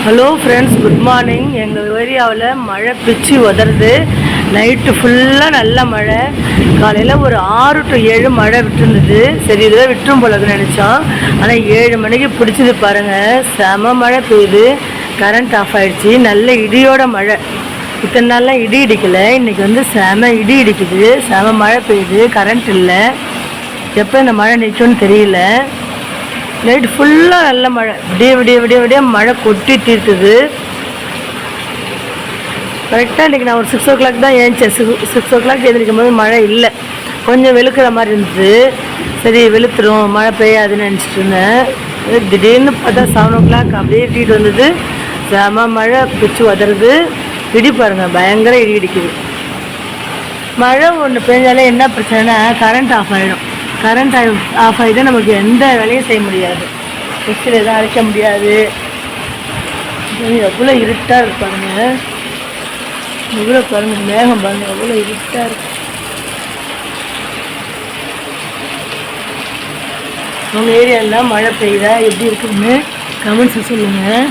Hello friends, good morning. எங்கள் ஏரியாவில் மழை பிச்சு உதறது. நைட்டு ஃபுல்லாக நல்ல மழை. காலையில் ஒரு 6 to 7 மழை விட்டுருந்தது. சரி, இதில் விட்டுரும் போலன்னு நினச்சோம். ஆனால் 7 மணிக்கு பிடிச்சது பாருங்கள். செம மழை பெய்யுது. கரண்ட் ஆஃப் ஆகிடுச்சி. நல்ல இடியோட மழை. இத்தனை நாள்லாம் இடி இடிக்கலை. இன்றைக்கி வந்து செம இடி இடிக்குது. செம மழை பெய்யுது. கரண்ட் இல்லை. எப்போ இந்த மழை நிற்கும்னு தெரியல. நைட்டு ஃபுல்லாக நல்ல மழை. விடிய விடிய விடிய விடிய மழை கொட்டி தீர்த்துது. கரெக்டாக இன்றைக்கி நான் ஒரு 6 o'clock தான் ஏந்திச்சேன். 6 o'clock எழுந்திரிக்கும் போது மழை இல்லை. கொஞ்சம் வெளுக்கிற மாதிரி இருந்தது. சரி, வெளுத்துரும், மழை பெய்யாதுன்னு நினச்சிட்டு இருந்தேன். திடீர்னு பார்த்தா 7 o'clock அப்படியே இடிட்டு வந்தது. செம மழை பிச்சு உதறது. இடி பாருங்கள், பயங்கர இடி இடிக்குது. மழை ஒன்று பெஞ்சாலே என்ன பிரச்சனைனா கரண்ட் ஆஃப் ஆகிடும். கரண்ட் ஆஃப் ஆகிட்டு நமக்கு எந்த வேலையும் செய்ய முடியாது. மிக்சியில் எதுவும் அரைக்க முடியாது. எவ்வளோ இருட்டாக இருப்பாருங்க. எவ்வளோ பாருங்கள், மேகம் பாருங்கள், எவ்வளோ இருட்டாக இருக்கு. உங்கள் ஏரியாவில் மழை பெய்யுதா, எப்படி இருக்குதுன்னு கமெண்ட்ஸை சொல்லுங்கள்.